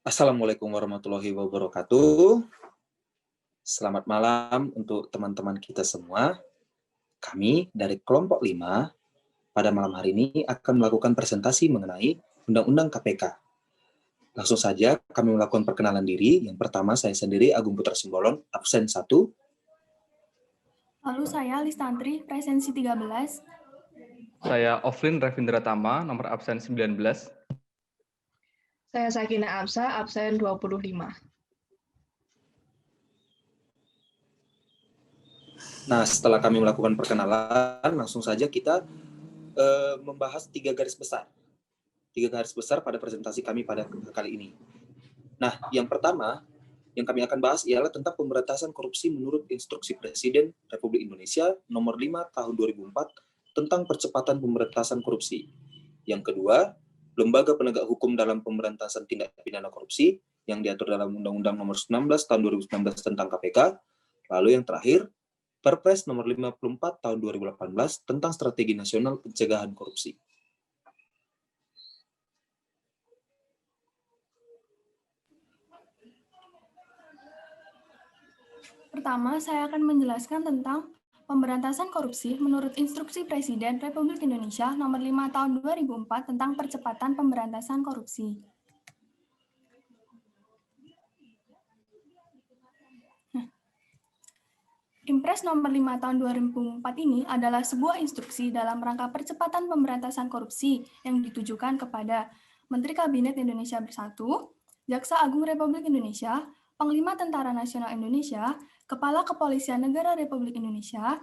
Assalamualaikum warahmatullahi wabarakatuh. Selamat malam untuk teman-teman kita semua. Kami dari kelompok 5 pada malam hari ini akan melakukan presentasi mengenai Undang-Undang KPK. Langsung saja kami melakukan perkenalan diri. Yang pertama saya sendiri Agung Putra Simbolon, absen 1. Lalu saya Listantri, presensi 13. Saya Oflin Revindra Tama, nomor absen 19. Saya Sakina Absa, absen 25. Nah, setelah kami melakukan perkenalan, langsung saja kita membahas 3 garis besar. 3 garis besar pada presentasi kami pada kali ini. Nah, yang pertama yang kami akan bahas ialah tentang pemberantasan korupsi menurut Instruksi Presiden Republik Indonesia nomor 5 tahun 2004 tentang percepatan pemberantasan korupsi. Yang kedua, lembaga penegak hukum dalam pemberantasan tindak pidana korupsi yang diatur dalam Undang-Undang nomor 19 tahun 2019 tentang KPK. Lalu yang terakhir, Perpres nomor 54 tahun 2018 tentang Strategi Nasional Pencegahan Korupsi. Pertama, saya akan menjelaskan tentang pemberantasan korupsi menurut Instruksi Presiden Republik Indonesia nomor 5 tahun 2004 tentang percepatan pemberantasan korupsi. Impres nomor 5 tahun 2004 ini adalah sebuah instruksi dalam rangka percepatan pemberantasan korupsi yang ditujukan kepada Menteri Kabinet Indonesia Bersatu, Jaksa Agung Republik Indonesia, Panglima Tentara Nasional Indonesia, Kepala Kepolisian Negara Republik Indonesia,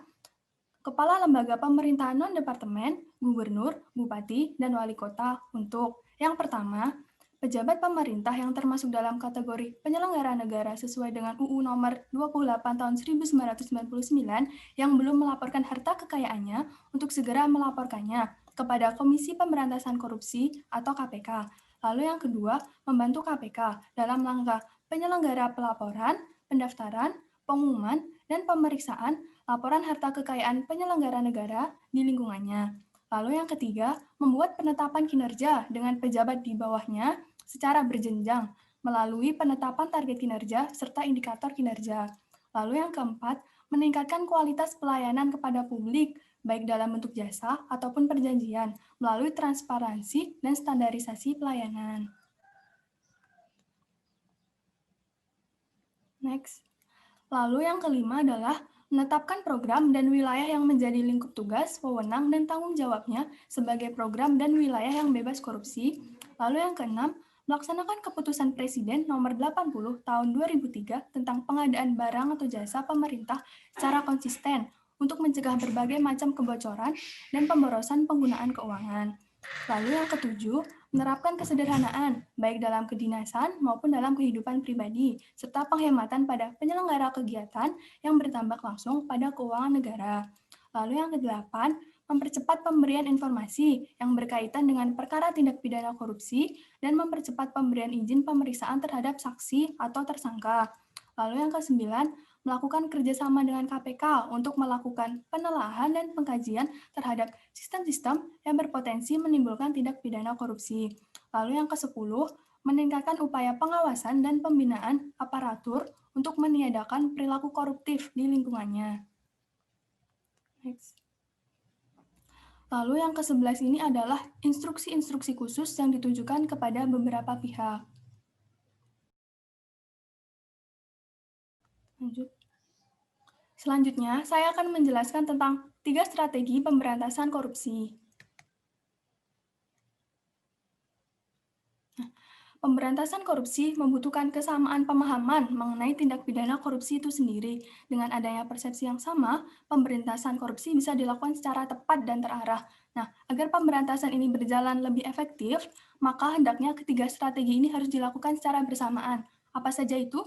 Kepala Lembaga Pemerintahan Non-Departemen, Gubernur, Bupati, dan Wali Kota untuk yang pertama, pejabat pemerintah yang termasuk dalam kategori penyelenggara negara sesuai dengan UU nomor 28 tahun 1999 yang belum melaporkan harta kekayaannya untuk segera melaporkannya kepada Komisi Pemberantasan Korupsi atau KPK. Lalu yang kedua, membantu KPK dalam rangka penyelenggara pelaporan, pendaftaran, pengumuman, dan pemeriksaan laporan harta kekayaan penyelenggara negara di lingkungannya. Lalu yang ketiga, membuat penetapan kinerja dengan pejabat di bawahnya secara berjenjang melalui penetapan target kinerja serta indikator kinerja. Lalu yang keempat, meningkatkan kualitas pelayanan kepada publik, baik dalam bentuk jasa ataupun perjanjian, melalui transparansi dan standarisasi pelayanan. Next. Lalu yang kelima adalah menetapkan program dan wilayah yang menjadi lingkup tugas, wewenang, dan tanggung jawabnya sebagai program dan wilayah yang bebas korupsi. Lalu yang keenam, melaksanakan keputusan Presiden nomor 80 tahun 2003 tentang pengadaan barang atau jasa pemerintah secara konsisten untuk mencegah berbagai macam kebocoran dan pemborosan penggunaan keuangan. Lalu yang ketujuh, menerapkan kesederhanaan, baik dalam kedinasan maupun dalam kehidupan pribadi, serta penghematan pada penyelenggara kegiatan yang berdampak langsung pada keuangan negara. Lalu yang kedelapan, mempercepat pemberian informasi yang berkaitan dengan perkara tindak pidana korupsi dan mempercepat pemberian izin pemeriksaan terhadap saksi atau tersangka. Lalu yang kesembilan, melakukan kerjasama dengan KPK untuk melakukan penelaahan dan pengkajian terhadap sistem-sistem yang berpotensi menimbulkan tindak pidana korupsi. Lalu yang ke-10, meningkatkan upaya pengawasan dan pembinaan aparatur untuk meniadakan perilaku koruptif di lingkungannya. Next. Lalu yang ke-11 ini adalah instruksi-instruksi khusus yang ditujukan kepada beberapa pihak. Lanjut. Selanjutnya, saya akan menjelaskan tentang 3 strategi pemberantasan korupsi. Pemberantasan korupsi membutuhkan kesamaan pemahaman mengenai tindak pidana korupsi itu sendiri. Dengan adanya persepsi yang sama, pemberantasan korupsi bisa dilakukan secara tepat dan terarah. Nah, agar pemberantasan ini berjalan lebih efektif, maka hendaknya ketiga strategi ini harus dilakukan secara bersamaan. Apa saja itu?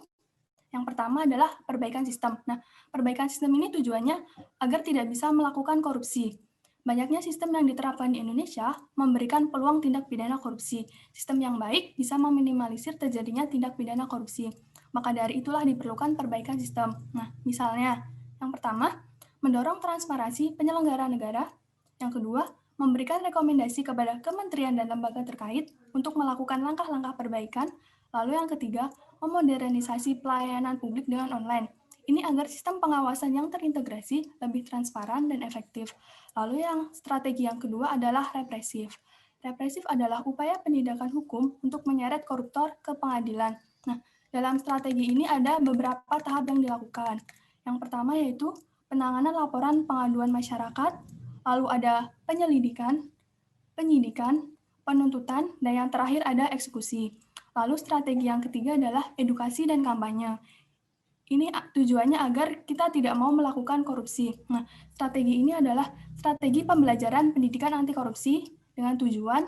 Yang pertama adalah perbaikan sistem. Nah, perbaikan sistem ini tujuannya agar tidak bisa melakukan korupsi. Banyaknya sistem yang diterapkan di Indonesia memberikan peluang tindak pidana korupsi. Sistem yang baik bisa meminimalisir terjadinya tindak pidana korupsi. Maka dari itulah diperlukan perbaikan sistem. Nah, misalnya, yang pertama, mendorong transparansi penyelenggara negara. Yang kedua, memberikan rekomendasi kepada kementerian dan lembaga terkait untuk melakukan langkah-langkah perbaikan. Lalu yang ketiga, memodernisasi pelayanan publik dengan online. Ini agar sistem pengawasan yang terintegrasi lebih transparan dan efektif. Lalu yang strategi yang kedua adalah represif. Represif adalah upaya penindakan hukum untuk menyeret koruptor ke pengadilan. Nah, dalam strategi ini ada beberapa tahap yang dilakukan. Yang pertama yaitu penanganan laporan pengaduan masyarakat, lalu ada penyelidikan, penyidikan, penuntutan, dan yang terakhir ada eksekusi. Lalu strategi yang ketiga adalah edukasi dan kampanye. Ini tujuannya agar kita tidak mau melakukan korupsi. Nah, strategi ini adalah strategi pembelajaran pendidikan anti korupsi dengan tujuan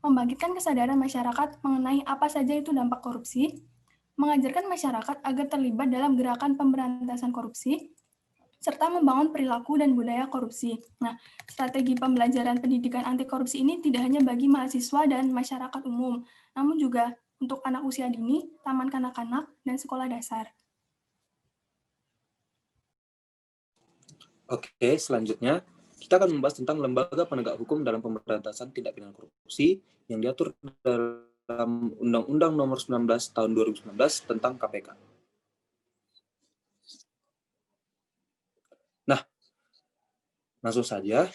membangkitkan kesadaran masyarakat mengenai apa saja itu dampak korupsi, mengajarkan masyarakat agar terlibat dalam gerakan pemberantasan korupsi, serta membangun perilaku dan budaya korupsi. Nah, strategi pembelajaran pendidikan anti korupsi ini tidak hanya bagi mahasiswa dan masyarakat umum, namun juga untuk anak usia dini, taman kanak-kanak, dan sekolah dasar. Oke, selanjutnya kita akan membahas tentang lembaga penegak hukum dalam pemberantasan tindak pidana korupsi yang diatur dalam Undang-Undang Nomor 19 Tahun 2019 tentang KPK. Nah, langsung saja,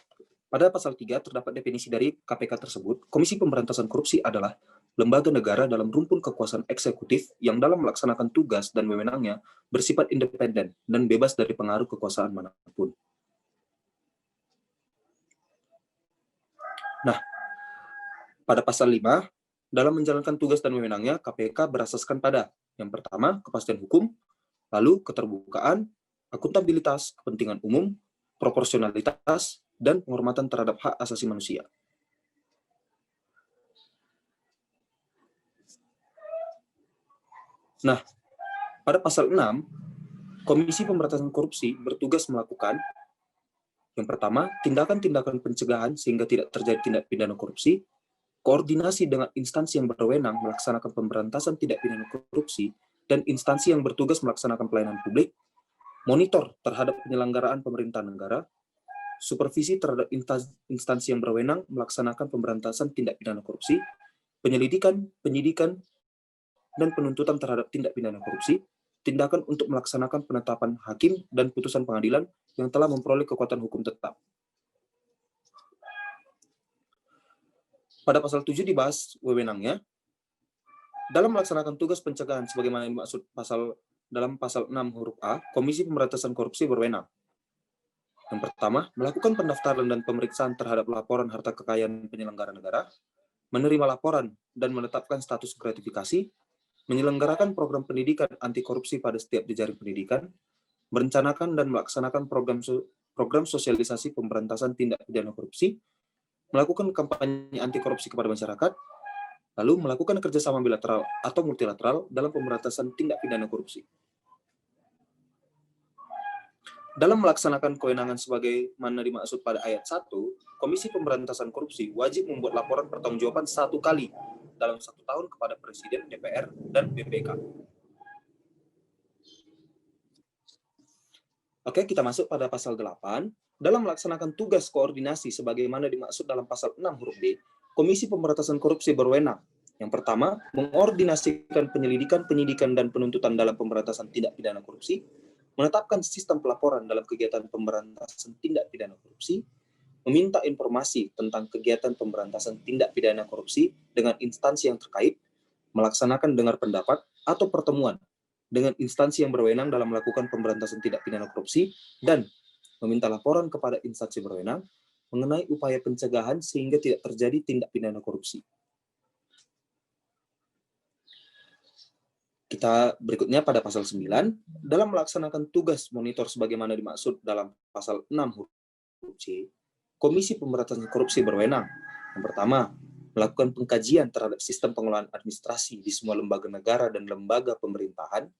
pada pasal 3 terdapat definisi dari KPK tersebut. Komisi Pemberantasan Korupsi adalah lembaga negara dalam rumpun kekuasaan eksekutif yang dalam melaksanakan tugas dan wewenangnya bersifat independen dan bebas dari pengaruh kekuasaan manapun. Nah, pada pasal 5, dalam menjalankan tugas dan wewenangnya, KPK berasaskan pada yang pertama, kepastian hukum, lalu keterbukaan, akuntabilitas, kepentingan umum, proporsionalitas, dan penghormatan terhadap hak asasi manusia. Nah, pada pasal 6, Komisi Pemberantasan Korupsi bertugas melakukan yang pertama, tindakan-tindakan pencegahan sehingga tidak terjadi tindak pidana korupsi, koordinasi dengan instansi yang berwenang melaksanakan pemberantasan tindak pidana korupsi, dan instansi yang bertugas melaksanakan pelayanan publik, monitor terhadap penyelenggaraan pemerintahan negara, supervisi terhadap instansi yang berwenang melaksanakan pemberantasan tindak pidana korupsi, penyelidikan, penyidikan, dan penuntutan terhadap tindak pidana korupsi, tindakan untuk melaksanakan penetapan hakim dan putusan pengadilan yang telah memperoleh kekuatan hukum tetap. Pada pasal 7 dibahas wewenangnya. Dalam melaksanakan tugas pencegahan sebagaimana dimaksud dalam pasal 6 huruf A, Komisi Pemberantasan Korupsi berwenang. Yang pertama, melakukan pendaftaran dan pemeriksaan terhadap laporan harta kekayaan penyelenggara negara, menerima laporan dan menetapkan status gratifikasi, menyelenggarakan program pendidikan anti korupsi pada setiap jejaring pendidikan, merencanakan dan melaksanakan program sosialisasi pemberantasan tindak pidana korupsi, melakukan kampanye anti korupsi kepada masyarakat, lalu melakukan kerjasama bilateral atau multilateral dalam pemberantasan tindak pidana korupsi. Dalam melaksanakan kewenangan sebagaimana dimaksud pada ayat 1, Komisi Pemberantasan Korupsi wajib membuat laporan pertanggungjawaban 1 kali dalam 1 tahun kepada Presiden, DPR, dan BPK. Oke, kita masuk pada pasal 8. Dalam melaksanakan tugas koordinasi sebagaimana dimaksud dalam pasal 6 huruf D, Komisi Pemberantasan Korupsi berwenang. Yang pertama, mengordinasikan penyelidikan, penyidikan, dan penuntutan dalam pemberantasan tindak pidana korupsi, menetapkan sistem pelaporan dalam kegiatan pemberantasan tindak pidana korupsi, meminta informasi tentang kegiatan pemberantasan tindak pidana korupsi dengan instansi yang terkait, melaksanakan dengar pendapat atau pertemuan dengan instansi yang berwenang dalam melakukan pemberantasan tindak pidana korupsi, dan meminta laporan kepada instansi berwenang mengenai upaya pencegahan sehingga tidak terjadi tindak pidana korupsi. Kita berikutnya pada pasal 9, dalam melaksanakan tugas monitor sebagaimana dimaksud dalam pasal 6 huruf C, Komisi Pemberantasan Korupsi berwenang. Yang pertama, melakukan pengkajian terhadap sistem pengelolaan administrasi di semua lembaga negara dan lembaga pemerintahan,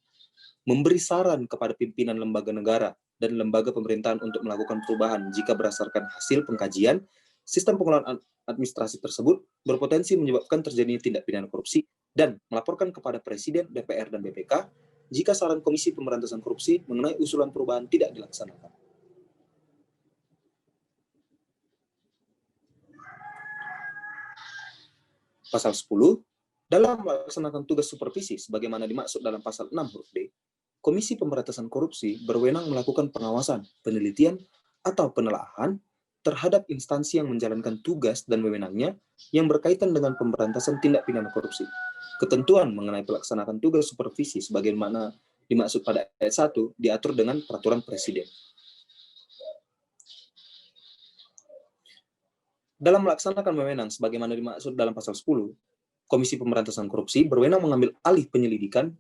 memberi saran kepada pimpinan lembaga negara dan lembaga pemerintahan untuk melakukan perubahan jika berdasarkan hasil pengkajian, sistem pengelolaan administrasi tersebut berpotensi menyebabkan terjadinya tindak pidana korupsi, dan melaporkan kepada Presiden, DPR, dan BPK jika saran Komisi Pemberantasan Korupsi mengenai usulan perubahan tidak dilaksanakan. Pasal 10, Dalam melaksanakan tugas supervisi sebagaimana dimaksud dalam pasal 6 huruf D, Komisi Pemberantasan Korupsi berwenang melakukan pengawasan, penelitian, atau penelaahan terhadap instansi yang menjalankan tugas dan wewenangnya yang berkaitan dengan pemberantasan tindak pidana korupsi. Ketentuan mengenai pelaksanaan tugas supervisi sebagaimana dimaksud pada ayat 1 diatur dengan peraturan Presiden. Dalam melaksanakan wewenang sebagaimana dimaksud dalam pasal 10, Komisi Pemberantasan Korupsi berwenang mengambil alih penyidikan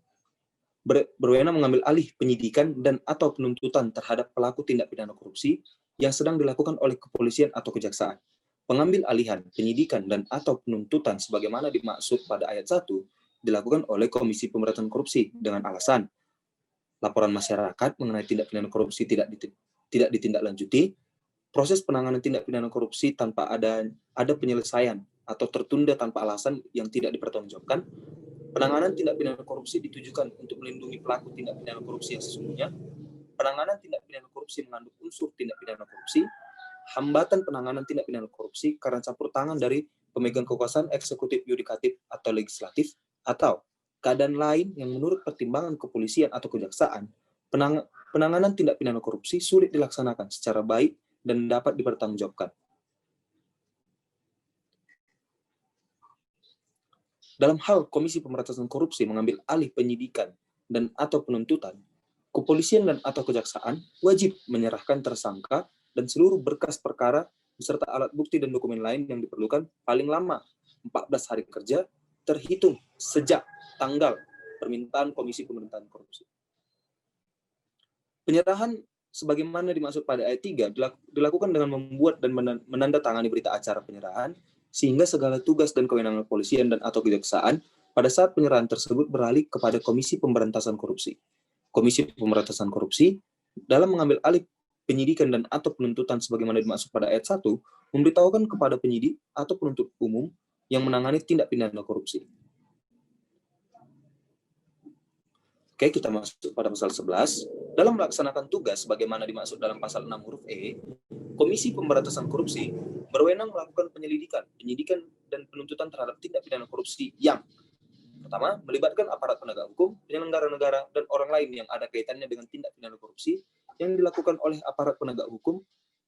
dan atau penuntutan terhadap pelaku tindak pidana korupsi yang sedang dilakukan oleh kepolisian atau kejaksaan. Pengambil alihan, penyidikan, dan atau penuntutan sebagaimana dimaksud pada ayat 1 dilakukan oleh Komisi Pemberantasan Korupsi dengan alasan laporan masyarakat mengenai tindak pidana korupsi tidak ditindaklanjuti, proses penanganan tindak pidana korupsi tanpa ada penyelesaian atau tertunda tanpa alasan yang tidak dipertanggungjawabkan, penanganan tindak pidana korupsi ditujukan untuk melindungi pelaku tindak pidana korupsi yang sesungguhnya, penanganan tindak pidana korupsi mengandung unsur tindak pidana korupsi, hambatan penanganan tindak pidana korupsi karena campur tangan dari pemegang kekuasaan eksekutif, yudikatif, atau legislatif, atau keadaan lain yang menurut pertimbangan kepolisian atau kejaksaan, penanganan tindak pidana korupsi sulit dilaksanakan secara baik dan dapat dipertanggungjawabkan. Dalam hal Komisi Pemberantasan Korupsi mengambil alih penyidikan dan atau penuntutan, kepolisian dan atau kejaksaan wajib menyerahkan tersangka dan seluruh berkas perkara beserta alat bukti dan dokumen lain yang diperlukan paling lama 14 hari kerja terhitung sejak tanggal permintaan Komisi Pemberantasan Korupsi. Penyerahan sebagaimana dimaksud pada ayat 3 dilakukan dengan membuat dan menandatangani berita acara penyerahan sehingga segala tugas dan kewenangan kepolisian dan atau kejaksaan pada saat penyerahan tersebut beralih kepada Komisi Pemberantasan Korupsi. Komisi Pemberantasan Korupsi dalam mengambil alih penyidikan dan atau penuntutan sebagaimana dimaksud pada ayat 1 memberitahukan kepada penyidik atau penuntut umum yang menangani tindak pidana korupsi. Oke, kita masuk pada pasal 11. Dalam melaksanakan tugas sebagaimana dimaksud dalam pasal 6 huruf E, Komisi Pemberantasan Korupsi berwenang melakukan penyelidikan, penyidikan, dan penuntutan terhadap tindak pidana korupsi yang pertama, melibatkan aparat penegak hukum, penyelenggara negara, dan orang lain yang ada kaitannya dengan tindak pidana korupsi yang dilakukan oleh aparat penegak hukum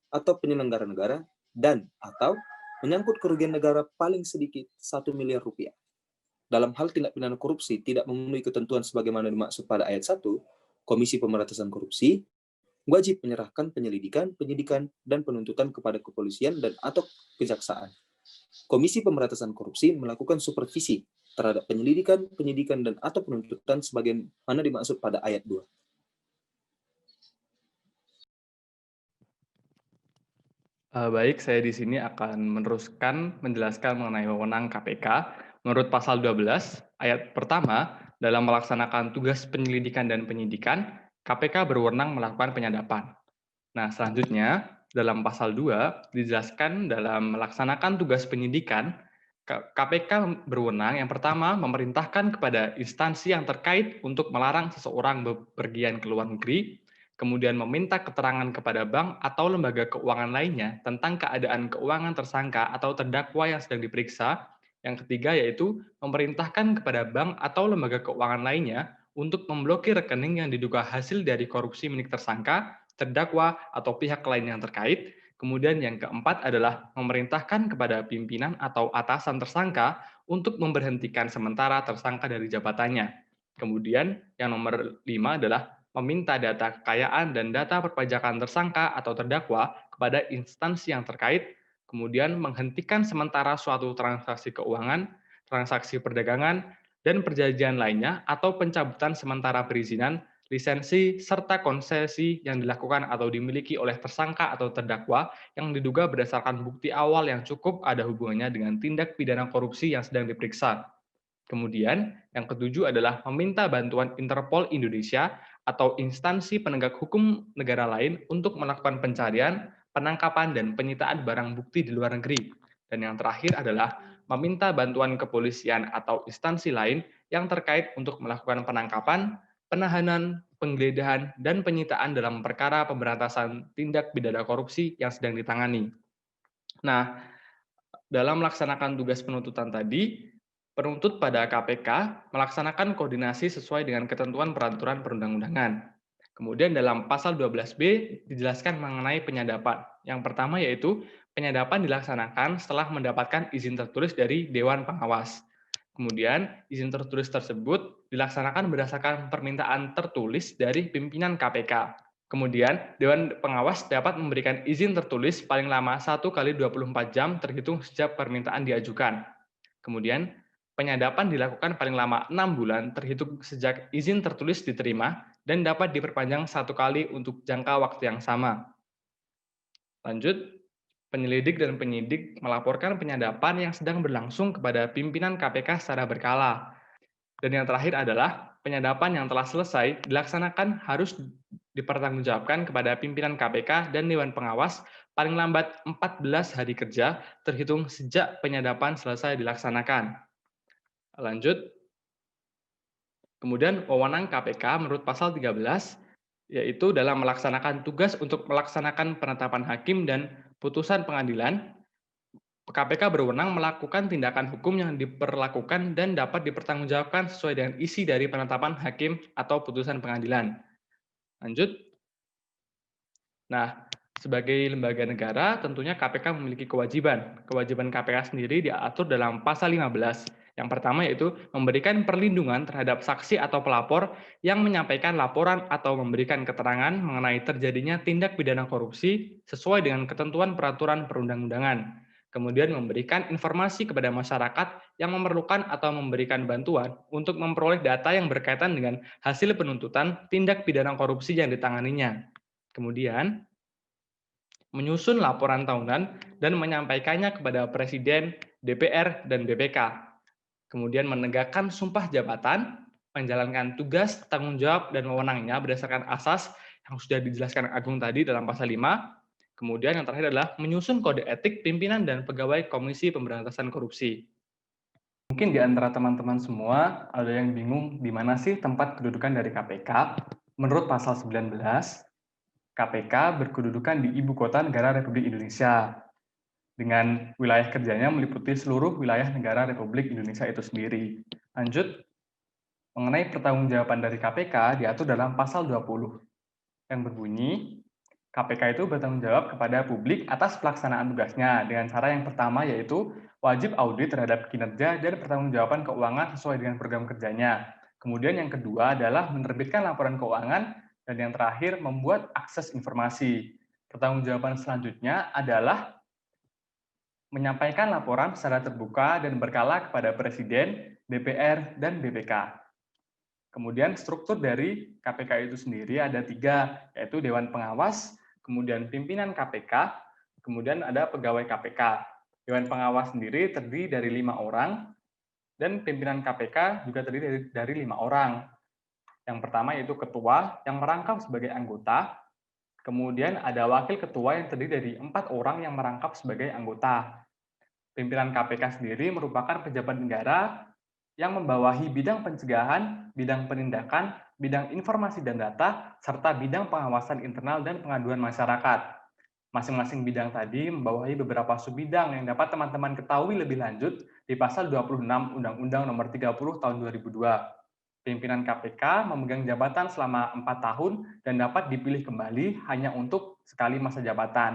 atau penyelenggara negara dan atau menyangkut kerugian negara paling sedikit 1 miliar rupiah. Dalam hal tindak pidana korupsi tidak memenuhi ketentuan sebagaimana dimaksud pada ayat 1, Komisi Pemberantasan Korupsi wajib menyerahkan penyelidikan, penyidikan, dan penuntutan kepada kepolisian dan atau kejaksaan. Komisi Pemberantasan Korupsi melakukan supervisi terhadap penyelidikan, penyidikan, dan atau penuntutan sebagaimana dimaksud pada ayat 2. Baik, saya di sini akan meneruskan menjelaskan mengenai wewenang KPK. Menurut pasal 12, ayat pertama, dalam melaksanakan tugas penyelidikan dan penyidikan, KPK berwenang melakukan penyadapan. Nah, selanjutnya, dalam pasal 2, dijelaskan dalam melaksanakan tugas penyidikan, KPK berwenang yang pertama memerintahkan kepada instansi yang terkait untuk melarang seseorang bepergian ke luar negeri, kemudian meminta keterangan kepada bank atau lembaga keuangan lainnya tentang keadaan keuangan tersangka atau terdakwa yang sedang diperiksa. Yang ketiga yaitu memerintahkan kepada bank atau lembaga keuangan lainnya untuk memblokir rekening yang diduga hasil dari korupsi milik tersangka, terdakwa, atau pihak lain yang terkait. Kemudian yang keempat adalah memerintahkan kepada pimpinan atau atasan tersangka untuk memberhentikan sementara tersangka dari jabatannya. Kemudian yang nomor 5 adalah meminta data kekayaan dan data perpajakan tersangka atau terdakwa kepada instansi yang terkait, kemudian menghentikan sementara suatu transaksi keuangan, transaksi perdagangan, dan perjanjian lainnya, atau pencabutan sementara perizinan, lisensi, serta konsesi yang dilakukan atau dimiliki oleh tersangka atau terdakwa yang diduga berdasarkan bukti awal yang cukup ada hubungannya dengan tindak pidana korupsi yang sedang diperiksa. Kemudian, yang ketujuh adalah meminta bantuan Interpol Indonesia atau instansi penegak hukum negara lain untuk melakukan pencarian, penangkapan, dan penyitaan barang bukti di luar negeri. Dan yang terakhir adalah meminta bantuan kepolisian atau instansi lain yang terkait untuk melakukan penangkapan, penahanan, penggeledahan, dan penyitaan dalam perkara pemberantasan tindak pidana korupsi yang sedang ditangani. Nah, dalam melaksanakan tugas penuntutan tadi, Penuntut pada KPK melaksanakan koordinasi sesuai dengan ketentuan peraturan perundang-undangan. Kemudian dalam pasal 12B dijelaskan mengenai penyadapan. Yang pertama yaitu penyadapan dilaksanakan setelah mendapatkan izin tertulis dari Dewan Pengawas. Kemudian izin tertulis tersebut dilaksanakan berdasarkan permintaan tertulis dari pimpinan KPK. Kemudian Dewan Pengawas dapat memberikan izin tertulis paling lama 1 kali 24 jam terhitung sejak permintaan diajukan. Kemudian penyadapan dilakukan paling lama 6 bulan terhitung sejak izin tertulis diterima dan dapat diperpanjang 1 kali untuk jangka waktu yang sama. Lanjut, penyelidik dan penyidik melaporkan penyadapan yang sedang berlangsung kepada pimpinan KPK secara berkala. Dan yang terakhir adalah penyadapan yang telah selesai dilaksanakan harus dipertanggungjawabkan kepada pimpinan KPK dan Dewan Pengawas paling lambat 14 hari kerja terhitung sejak penyadapan selesai dilaksanakan. Lanjut. Kemudian wewenang KPK menurut pasal 13 yaitu dalam melaksanakan tugas untuk melaksanakan penetapan hakim dan putusan pengadilan, KPK berwenang melakukan tindakan hukum yang diperlakukan dan dapat dipertanggungjawabkan sesuai dengan isi dari penetapan hakim atau putusan pengadilan. Lanjut. Nah, sebagai lembaga negara, tentunya KPK memiliki kewajiban. Kewajiban KPK sendiri diatur dalam pasal 15. Yang pertama yaitu memberikan perlindungan terhadap saksi atau pelapor yang menyampaikan laporan atau memberikan keterangan mengenai terjadinya tindak pidana korupsi sesuai dengan ketentuan peraturan perundang-undangan. Kemudian memberikan informasi kepada masyarakat yang memerlukan atau memberikan bantuan untuk memperoleh data yang berkaitan dengan hasil penuntutan tindak pidana korupsi yang ditanganinya. Kemudian menyusun laporan tahunan dan menyampaikannya kepada Presiden, DPR, dan BPK. Kemudian menegakkan sumpah jabatan, menjalankan tugas, tanggung jawab, dan wewenangnya berdasarkan asas yang sudah dijelaskan Agung tadi dalam pasal 5. Kemudian yang terakhir adalah menyusun kode etik pimpinan dan pegawai Komisi Pemberantasan Korupsi. Mungkin di antara teman-teman semua ada yang bingung di mana sih tempat kedudukan dari KPK. Menurut pasal 19, KPK berkedudukan di Ibu Kota Negara Republik Indonesia, dengan wilayah kerjanya meliputi seluruh wilayah negara Republik Indonesia itu sendiri. Lanjut, mengenai pertanggungjawaban dari KPK diatur dalam pasal 20, yang berbunyi, KPK itu bertanggung jawab kepada publik atas pelaksanaan tugasnya dengan cara yang pertama yaitu wajib audit terhadap kinerja dan pertanggungjawaban keuangan sesuai dengan program kerjanya. Kemudian yang kedua adalah menerbitkan laporan keuangan, dan yang terakhir membuat akses informasi. Pertanggungjawaban selanjutnya adalah menyampaikan laporan secara terbuka dan berkala kepada Presiden, DPR, dan BPK. Kemudian struktur dari KPK itu sendiri ada 3, yaitu Dewan Pengawas, kemudian pimpinan KPK, kemudian ada pegawai KPK. Dewan Pengawas sendiri terdiri dari 5 orang, dan pimpinan KPK juga terdiri dari 5 orang. Yang pertama yaitu ketua yang merangkap sebagai anggota, kemudian ada wakil ketua yang terdiri dari 4 orang yang merangkap sebagai anggota. Pimpinan KPK sendiri merupakan pejabat negara yang membawahi bidang pencegahan, bidang penindakan, bidang informasi dan data, serta bidang pengawasan internal dan pengaduan masyarakat. Masing-masing bidang tadi membawahi beberapa subbidang yang dapat teman-teman ketahui lebih lanjut di pasal 26 Undang-Undang Nomor 30 Tahun 2002. Pimpinan KPK memegang jabatan selama 4 tahun dan dapat dipilih kembali hanya untuk sekali masa jabatan.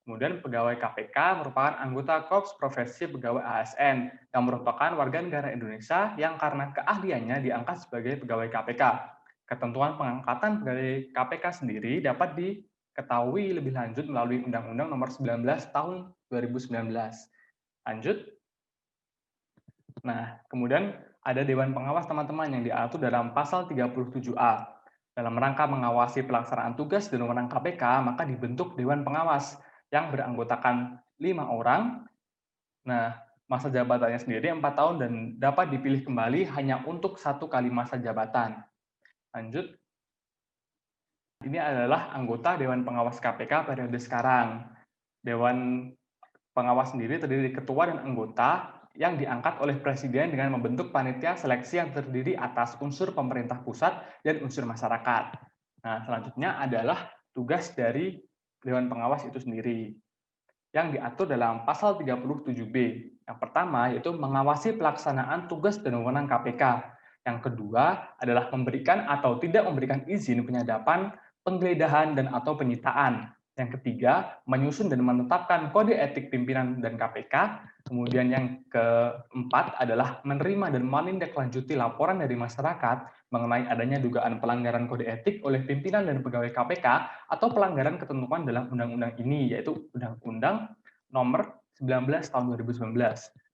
Kemudian pegawai KPK merupakan anggota Korps Profesi Pegawai ASN yang merupakan warga negara Indonesia yang karena keahliannya diangkat sebagai pegawai KPK. Ketentuan pengangkatan pegawai KPK sendiri dapat diketahui lebih lanjut melalui Undang-Undang Nomor 19 Tahun 2019. Lanjut. Nah, kemudian ada Dewan Pengawas teman-teman yang diatur dalam pasal 37A. Dalam rangka mengawasi pelaksanaan tugas dan wewenang KPK, maka dibentuk Dewan Pengawas yang beranggotakan 5 orang. Nah, masa jabatannya sendiri 4 tahun dan dapat dipilih kembali hanya untuk 1 kali masa jabatan. Lanjut. Ini adalah anggota Dewan Pengawas KPK periode sekarang. Dewan Pengawas sendiri terdiri dari ketua dan anggota yang diangkat oleh Presiden dengan membentuk panitia seleksi yang terdiri atas unsur pemerintah pusat dan unsur masyarakat. Nah, selanjutnya adalah tugas dari Dewan Pengawas itu sendiri yang diatur dalam pasal 37B. Yang pertama yaitu mengawasi pelaksanaan tugas dan wewenang KPK. Yang kedua adalah memberikan atau tidak memberikan izin penyadapan, penggeledahan, dan atau penyitaan. Yang ketiga, menyusun dan menetapkan kode etik pimpinan dan KPK. Kemudian yang keempat adalah menerima dan menindaklanjuti laporan dari masyarakat mengenai adanya dugaan pelanggaran kode etik oleh pimpinan dan pegawai KPK atau pelanggaran ketentuan dalam undang-undang ini, yaitu Undang-Undang Nomor 19 Tahun 2019.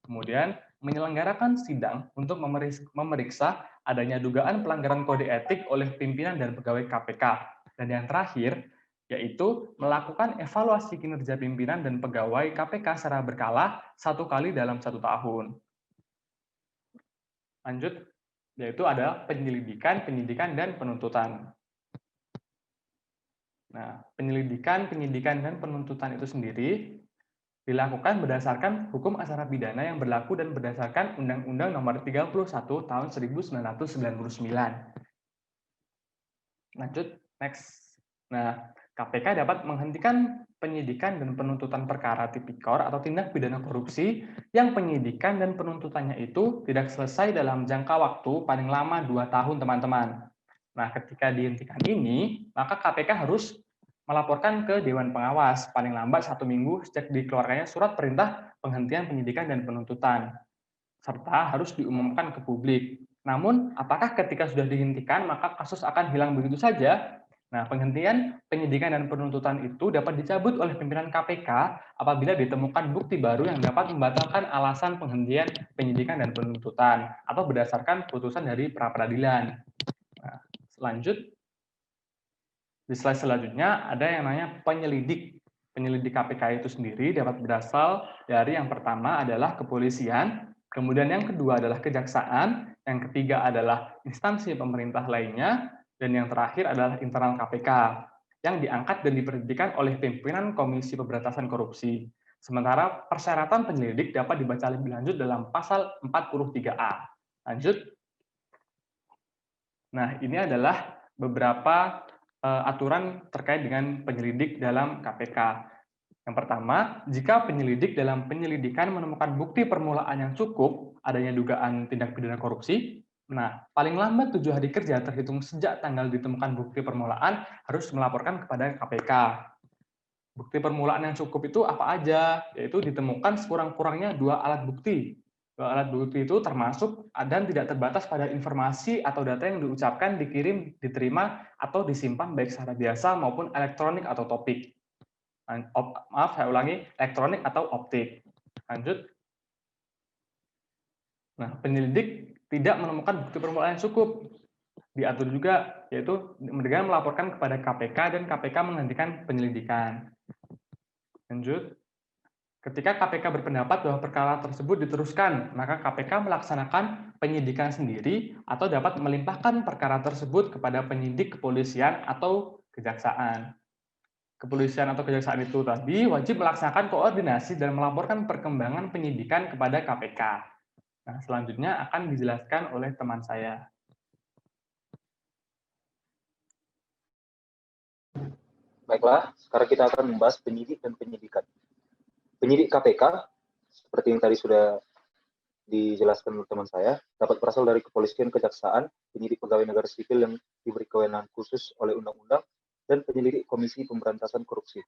Kemudian menyelenggarakan sidang untuk memeriksa adanya dugaan pelanggaran kode etik oleh pimpinan dan pegawai KPK. Dan yang terakhir, yaitu melakukan evaluasi kinerja pimpinan dan pegawai KPK secara berkala 1 kali dalam 1 tahun. Lanjut, yaitu ada penyelidikan, penyidikan, dan penuntutan. Nah, penyelidikan, penyidikan, dan penuntutan itu sendiri dilakukan berdasarkan hukum acara pidana yang berlaku dan berdasarkan Undang-Undang Nomor 31 Tahun 1999. Lanjut, next. Nah, KPK dapat menghentikan penyidikan dan penuntutan perkara tipikor atau tindak pidana korupsi yang penyidikan dan penuntutannya itu tidak selesai dalam jangka waktu paling lama 2 tahun, teman-teman. Nah, ketika dihentikan ini, maka KPK harus melaporkan ke Dewan Pengawas paling lambat 1 minggu sejak dikeluarkannya surat perintah penghentian penyidikan dan penuntutan, serta harus diumumkan ke publik. Namun, apakah ketika sudah dihentikan maka kasus akan hilang begitu saja? Nah, penghentian penyidikan dan penuntutan itu dapat dicabut oleh pimpinan KPK apabila ditemukan bukti baru yang dapat membatalkan alasan penghentian penyidikan dan penuntutan atau berdasarkan putusan dari pra-peradilan. Nah, lanjut. Di slide selanjutnya ada yang namanya penyelidik. Penyelidik KPK itu sendiri dapat berasal dari yang pertama adalah kepolisian, kemudian yang kedua adalah kejaksaan, yang ketiga adalah instansi pemerintah lainnya, dan yang terakhir adalah internal KPK yang diangkat dan diberhentikan oleh pimpinan Komisi Pemberantasan Korupsi. Sementara persyaratan penyelidik dapat dibaca lebih lanjut dalam pasal 43A. Lanjut. Nah, ini adalah beberapa aturan terkait dengan penyelidik dalam KPK. Yang pertama, jika penyelidik dalam penyelidikan menemukan bukti permulaan yang cukup adanya dugaan tindak pidana korupsi, nah, paling lambat 7 hari kerja terhitung sejak tanggal ditemukan bukti permulaan harus melaporkan kepada KPK. Bukti permulaan yang cukup itu apa aja? Yaitu ditemukan sekurang-kurangnya 2 alat bukti. 2 alat bukti itu termasuk dan tidak terbatas pada informasi atau data yang diucapkan, dikirim, diterima, atau disimpan baik secara biasa maupun elektronik atau topik. Maaf, saya ulangi, elektronik atau optik. Lanjut. Nah, penyelidik tidak menemukan bukti permulaan yang cukup. Diatur juga, yaitu dengan melaporkan kepada KPK dan KPK menghentikan penyelidikan. Lanjut. Ketika KPK berpendapat bahwa perkara tersebut diteruskan, maka KPK melaksanakan penyidikan sendiri atau dapat melimpahkan perkara tersebut kepada penyidik kepolisian atau kejaksaan. Kepolisian atau kejaksaan itu tadi wajib melaksanakan koordinasi dan melaporkan perkembangan penyidikan kepada KPK. Nah, selanjutnya akan dijelaskan oleh teman saya. Baiklah, sekarang kita akan membahas penyidik dan penyidikan. Penyidik KPK, seperti yang tadi sudah dijelaskan oleh teman saya, dapat berasal dari kepolisian, kejaksaan, penyidik pegawai negara sipil yang diberi kewenangan khusus oleh undang-undang, dan penyelidik Komisi Pemberantasan Korupsi.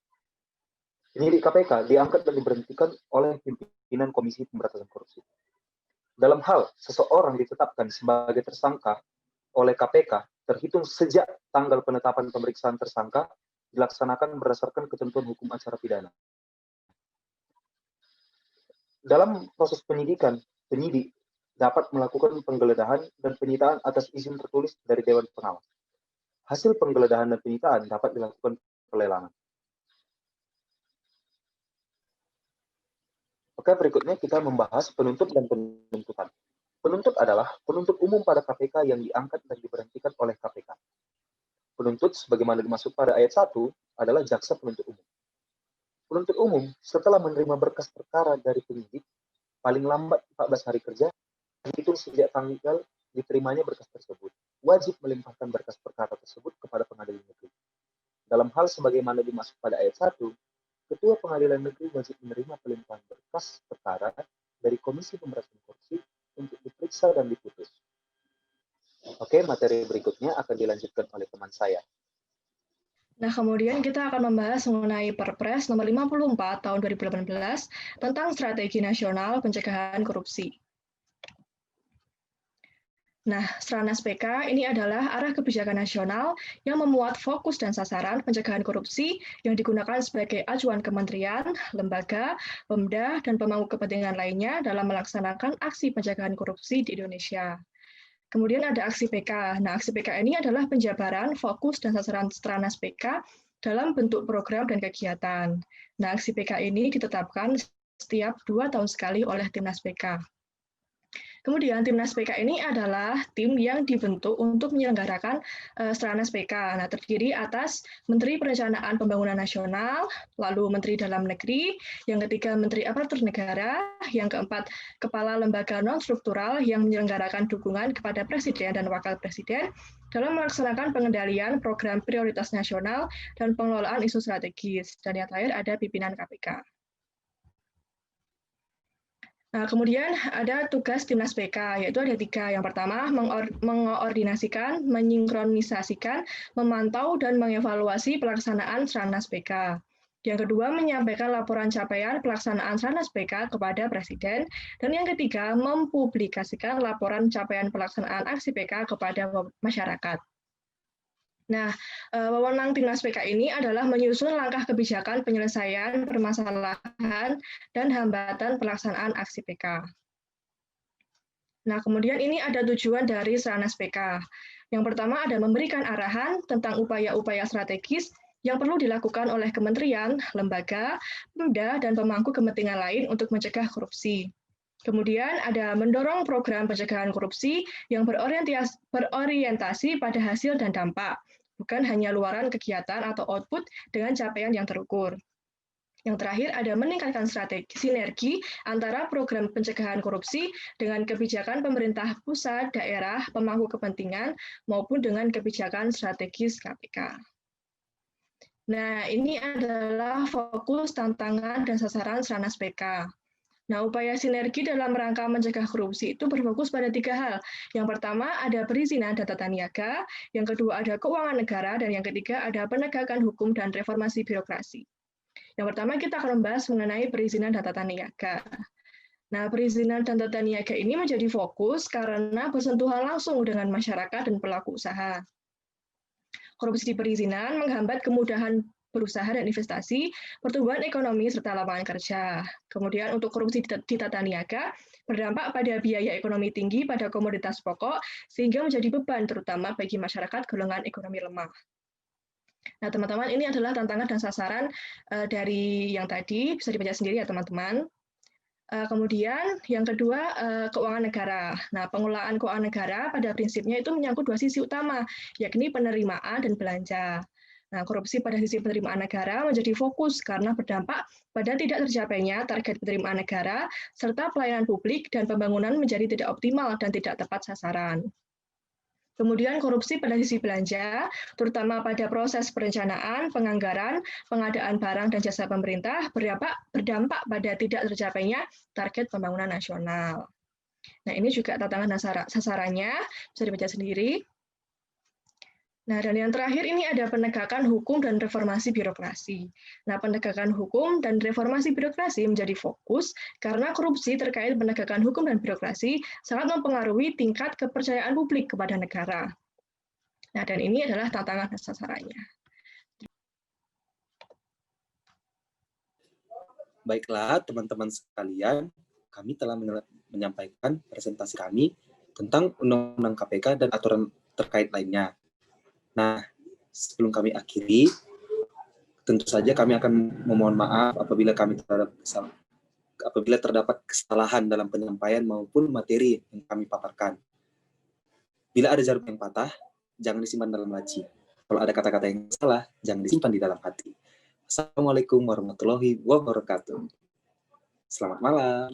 Penyidik KPK diangkat dan diberhentikan oleh pimpinan Komisi Pemberantasan Korupsi. Dalam hal seseorang ditetapkan sebagai tersangka oleh KPK, terhitung sejak tanggal penetapan pemeriksaan tersangka, dilaksanakan berdasarkan ketentuan hukum acara pidana. Dalam proses penyidikan, penyidik dapat melakukan penggeledahan dan penyitaan atas izin tertulis dari Dewan Pengawas. Hasil penggeledahan dan penyitaan dapat dilakukan pelelangan. Oke, berikutnya kita membahas penuntut dan penuntutan. Penuntut adalah penuntut umum pada KPK yang diangkat dan diberhentikan oleh KPK. Penuntut, sebagaimana dimaksud pada ayat 1, adalah jaksa penuntut umum. Penuntut umum, setelah menerima berkas perkara dari penyidik, paling lambat 14 hari kerja, dihitung sejak tanggal diterimanya berkas tersebut, wajib melimpahkan berkas perkara tersebut kepada pengadilan negeri. Dalam hal sebagaimana dimaksud pada ayat 1, Ketua Pengadilan Negeri wajib menerima pelimpahan berkas perkara dari Komisi Pemberantasan Korupsi untuk diperiksa dan diputus. Oke, materi berikutnya akan dilanjutkan oleh teman saya. Nah, kemudian kita akan membahas mengenai Perpres nomor 54 tahun 2018 tentang Strategi Nasional Pencegahan Korupsi. Nah, Stranas PK ini adalah arah kebijakan nasional yang memuat fokus dan sasaran pencegahan korupsi yang digunakan sebagai acuan kementerian, lembaga, pemda, dan pemangku kepentingan lainnya dalam melaksanakan aksi pencegahan korupsi di Indonesia. Kemudian ada aksi PK. Nah, aksi PK ini adalah penjabaran fokus dan sasaran Stranas PK dalam bentuk program dan kegiatan. Nah, aksi PK ini ditetapkan setiap 2 tahun sekali oleh Timnas PK. Kemudian Timnas PK ini adalah tim yang dibentuk untuk menyelenggarakan Stranas PK. Nah, terdiri atas Menteri Perencanaan Pembangunan Nasional, lalu Menteri Dalam Negeri, yang ketiga Menteri Aparatur Negara, yang keempat Kepala Lembaga Non-Struktural yang menyelenggarakan dukungan kepada Presiden dan Wakil Presiden dalam melaksanakan pengendalian program prioritas nasional dan pengelolaan isu strategis. Dan yang terakhir ada pimpinan KPK. Nah, kemudian ada tugas Timnas PK, yaitu ada 3. Yang pertama, mengoordinasikan, menyinkronisasikan, memantau, dan mengevaluasi pelaksanaan Stranas PK. Yang kedua, menyampaikan laporan capaian pelaksanaan Stranas PK kepada Presiden. Dan yang ketiga, mempublikasikan laporan capaian pelaksanaan aksi PK kepada masyarakat. Nah, wewenang Timnas PK ini adalah menyusun langkah kebijakan penyelesaian permasalahan dan hambatan pelaksanaan aksi PK. Nah, kemudian ini ada tujuan dari Stranas PK. Yang pertama ada memberikan arahan tentang upaya-upaya strategis yang perlu dilakukan oleh kementerian, lembaga, pemda, dan pemangku kepentingan lain untuk mencegah korupsi. Kemudian ada mendorong program pencegahan korupsi yang berorientasi pada hasil dan dampak, bukan hanya luaran kegiatan atau output dengan capaian yang terukur. Yang terakhir ada meningkatkan strategi sinergi antara program pencegahan korupsi dengan kebijakan pemerintah pusat, daerah, pemangku kepentingan, maupun dengan kebijakan strategis KPK. Nah, ini adalah fokus, tantangan, dan sasaran Stranas PK. Nah, upaya sinergi dalam rangka mencegah korupsi itu berfokus pada 3 hal. Yang pertama ada perizinan dan tata niaga, yang kedua ada keuangan negara, dan yang ketiga ada penegakan hukum dan reformasi birokrasi. Yang pertama kita akan membahas mengenai perizinan dan tata niaga. Nah, perizinan dan tata niaga ini menjadi fokus karena bersentuhan langsung dengan masyarakat dan pelaku usaha. Korupsi di perizinan menghambat kemudahan berusaha dan investasi, pertumbuhan ekonomi, serta lapangan kerja. Kemudian untuk korupsi di tata niaga, berdampak pada biaya ekonomi tinggi pada komoditas pokok, sehingga menjadi beban terutama bagi masyarakat golongan ekonomi lemah. Nah, teman-teman, ini adalah tantangan dan sasaran dari yang tadi, bisa dibaca sendiri ya teman-teman. Kemudian yang kedua, keuangan negara. Nah, pengelolaan keuangan negara pada prinsipnya itu menyangkut 2 sisi utama, yakni penerimaan dan belanja. Nah, korupsi pada sisi penerimaan negara menjadi fokus karena berdampak pada tidak tercapainya target penerimaan negara, serta pelayanan publik dan pembangunan menjadi tidak optimal dan tidak tepat sasaran. Kemudian korupsi pada sisi belanja, terutama pada proses perencanaan, penganggaran, pengadaan barang dan jasa pemerintah, berdampak pada tidak tercapainya target pembangunan nasional. Nah, ini juga tantangan sasarannya, bisa dibaca sendiri. Nah, dan yang terakhir ini ada penegakan hukum dan reformasi birokrasi. Nah, penegakan hukum dan reformasi birokrasi menjadi fokus karena korupsi terkait penegakan hukum dan birokrasi sangat mempengaruhi tingkat kepercayaan publik kepada negara. Nah, dan ini adalah tantangan dan sasarannya. Baiklah, teman-teman sekalian, kami telah menyampaikan presentasi kami tentang Undang-Undang KPK dan aturan terkait lainnya. Nah, sebelum kami akhiri, tentu saja kami akan memohon maaf apabila terdapat kesalahan dalam penyampaian maupun materi yang kami paparkan. Bila ada jarum yang patah, jangan disimpan dalam laci. Kalau ada kata-kata yang salah, jangan disimpan di dalam hati. Assalamualaikum warahmatullahi wabarakatuh. Selamat malam.